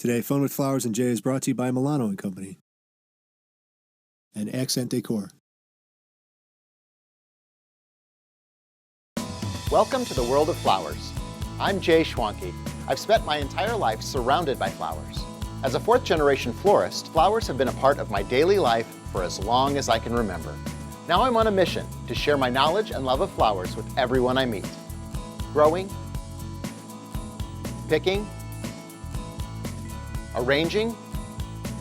Today, Fun with Flowers and Jay is brought to you by Mellano and Company and Accent Décor. Welcome to the world of flowers. I'm Jay Schwanke. I've spent my entire life surrounded by flowers. As a fourth-generation florist, flowers have been a part of my daily life for as long as I can remember. Now I'm on a mission to share my knowledge and love of flowers with everyone I meet. Growing, picking, arranging,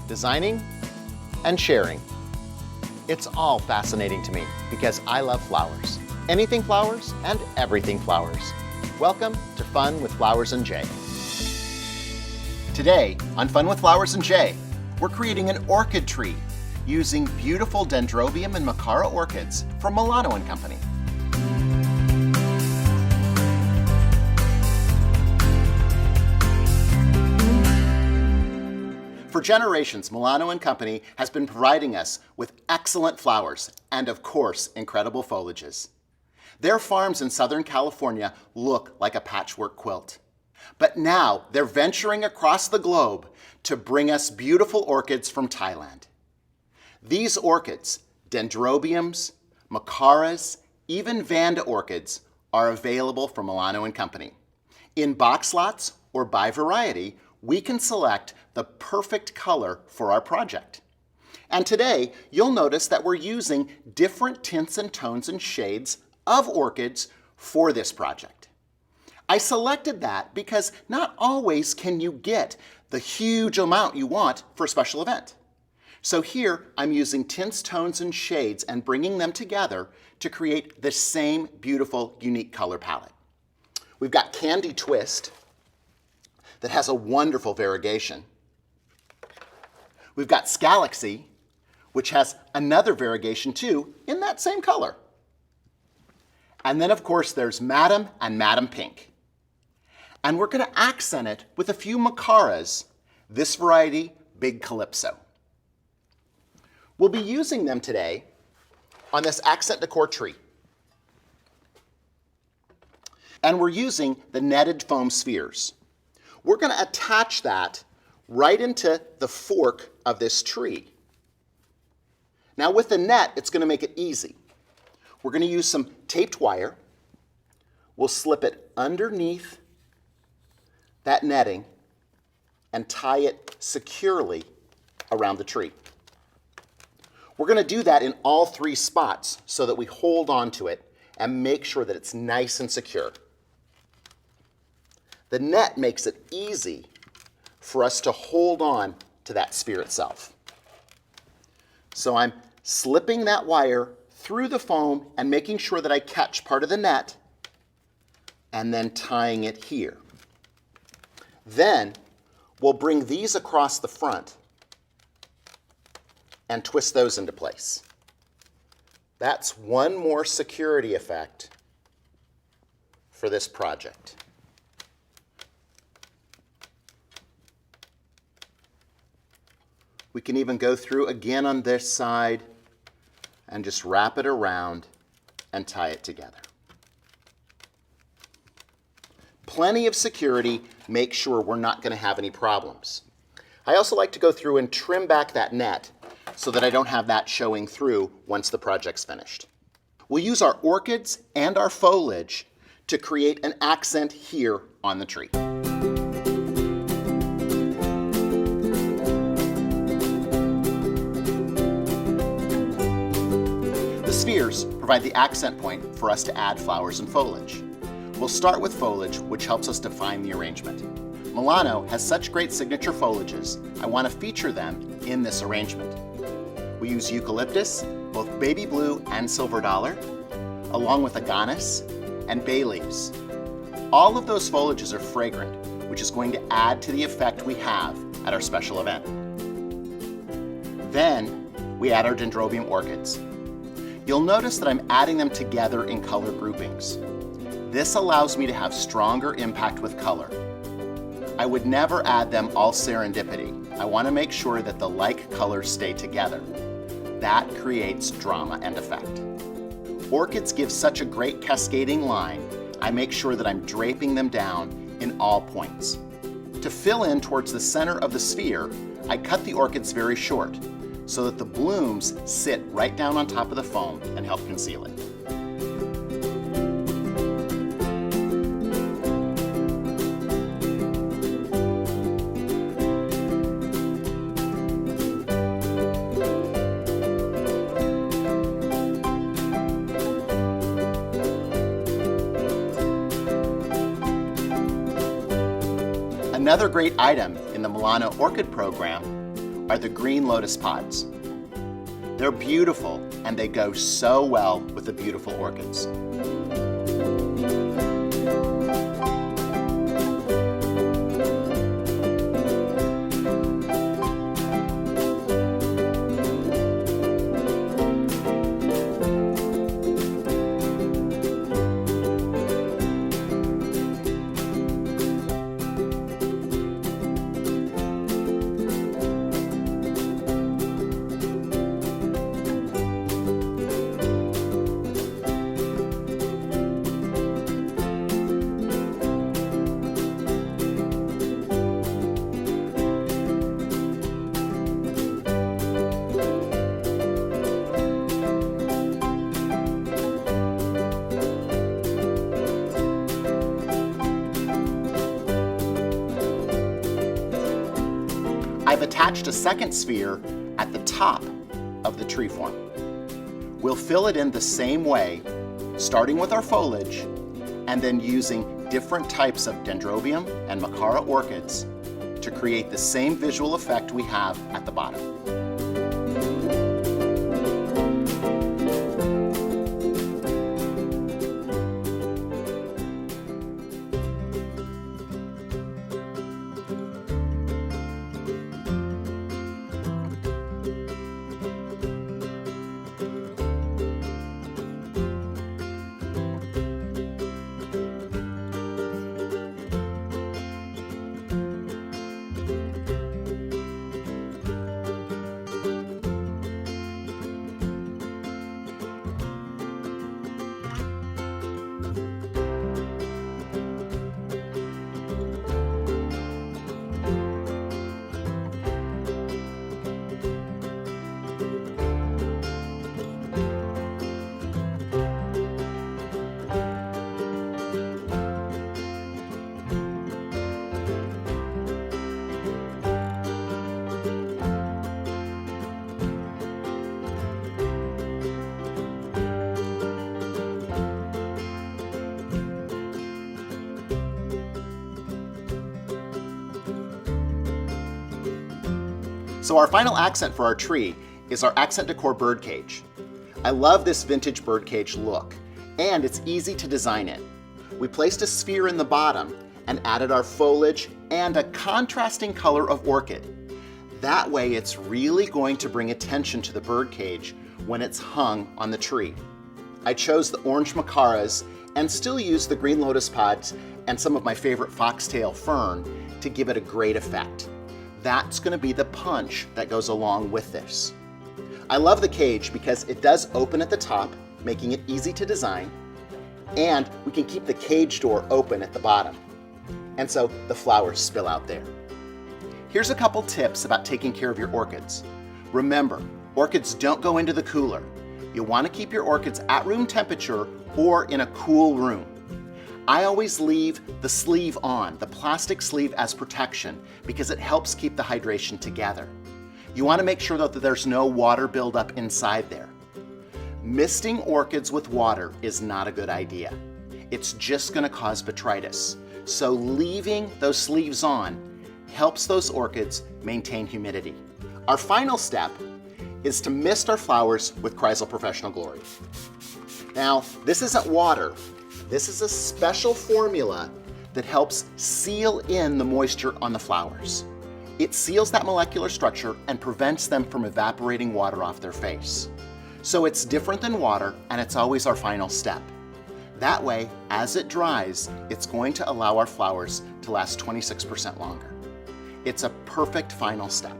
designing, and sharing. It's all fascinating to me because I love flowers. Anything flowers and everything flowers. Welcome to Fun with Flowers and Jay. Today on Fun with Flowers and Jay, we're creating an orchid tree using beautiful Dendrobium and macara orchids from Mellano and Company. For generations, Mellano and Company has been providing us with excellent flowers and, of course, incredible foliages. Their farms in Southern California look like a patchwork quilt. But now they're venturing across the globe to bring us beautiful orchids from Thailand. These orchids, Dendrobiums, macaras, even Vanda orchids, are available from Mellano and Company. In box lots or by variety, we can select the perfect color for our project. And today, you'll notice that we're using different tints and tones and shades of orchids for this project. I selected that because not always can you get the huge amount you want for a special event. So here, I'm using tints, tones, and shades and bringing them together to create the same beautiful, unique color palette. We've got Candy Twist that has a wonderful variegation. We've got Scalaxy, which has another variegation too in that same color. And then of course there's Madam and Madam Pink. And we're going to accent it with a few macaras, this variety, Big Calypso. We'll be using them today on this Accent Décor tree. And we're using the netted foam spheres. We're going to attach that right into the fork of this tree. Now with the net, it's going to make it easy. We're going to use some taped wire. We'll slip it underneath that netting and tie it securely around the tree. We're going to do that in all three spots so that we hold on to it and make sure that it's nice and secure. The net makes it easy for us to hold on to that sphere itself. So I'm slipping that wire through the foam and making sure that I catch part of the net and then tying it here. Then we'll bring these across the front and twist those into place. That's one more security effect for this project. We can even go through again on this side and just wrap it around and tie it together. Plenty of security, make sure we're not going to have any problems. I also like to go through and trim back that net so that I don't have that showing through once the project's finished. We'll use our orchids and our foliage to create an accent here on the tree. The spheres provide the accent point for us to add flowers and foliage. We'll start with foliage, which helps us define the arrangement. Mellano has such great signature foliages, I want to feature them in this arrangement. We use eucalyptus, both baby blue and silver dollar, along with aganis and bay leaves. All of those foliages are fragrant, which is going to add to the effect we have at our special event. Then we add our Dendrobium orchids. You'll notice that I'm adding them together in color groupings. This allows me to have stronger impact with color. I would never add them all serendipity. I want to make sure that the like colors stay together. That creates drama and effect. Orchids give such a great cascading line, I make sure that I'm draping them down in all points. To fill in towards the center of the sphere, I cut the orchids very short so that the blooms sit right down on top of the foam and help conceal it. Another great item in the Mellano Orchid program are the green lotus pods. They're beautiful and they go so well with the beautiful orchids. I've attached a second sphere at the top of the tree form. We'll fill it in the same way, starting with our foliage and then using different types of Dendrobium and macara orchids to create the same visual effect we have at the bottom. So our final accent for our tree is our Accent Décor bird cage. I love this vintage bird cage look, and it's easy to design it. We placed a sphere in the bottom and added our foliage and a contrasting color of orchid. That way it's really going to bring attention to the bird cage when it's hung on the tree. I chose the orange macaras and still use the green lotus pods and some of my favorite foxtail fern to give it a great effect. That's going to be the punch that goes along with this. I love the cage because it does open at the top, making it easy to design, and we can keep the cage door open at the bottom. And so the flowers spill out there. Here's a couple tips about taking care of your orchids. Remember, orchids don't go into the cooler. You'll want to keep your orchids at room temperature or in a cool room. I always leave the sleeve on, the plastic sleeve, as protection because it helps keep the hydration together. You want to make sure that there's no water buildup inside there. Misting orchids with water is not a good idea. It's just going to cause botrytis. So leaving those sleeves on helps those orchids maintain humidity. Our final step is to mist our flowers with Chrysal Professional Glory. Now, this isn't water. This is a special formula that helps seal in the moisture on the flowers. It seals that molecular structure and prevents them from evaporating water off their face. So it's different than water, and it's always our final step. That way, as it dries, it's going to allow our flowers to last 26% longer. It's a perfect final step.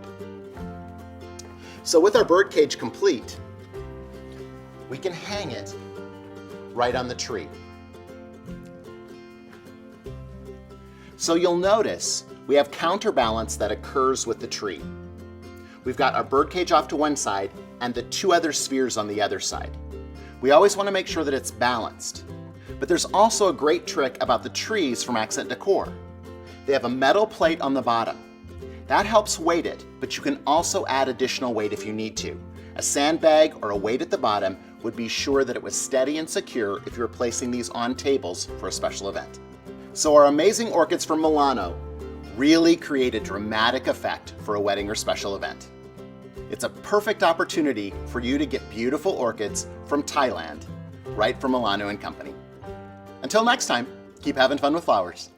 So with our bird cage complete, we can hang it right on the tree. So you'll notice we have counterbalance that occurs with the tree. We've got our birdcage off to one side and the two other spheres on the other side. We always want to make sure that it's balanced. But there's also a great trick about the trees from Accent Décor. They have a metal plate on the bottom. That helps weight it, but you can also add additional weight if you need to. A sandbag or a weight at the bottom would be sure that it was steady and secure if you were placing these on tables for a special event. So our amazing orchids from Mellano really create a dramatic effect for a wedding or special event. It's a perfect opportunity for you to get beautiful orchids from Thailand, right from Mellano and Company. Until next time, keep having fun with flowers.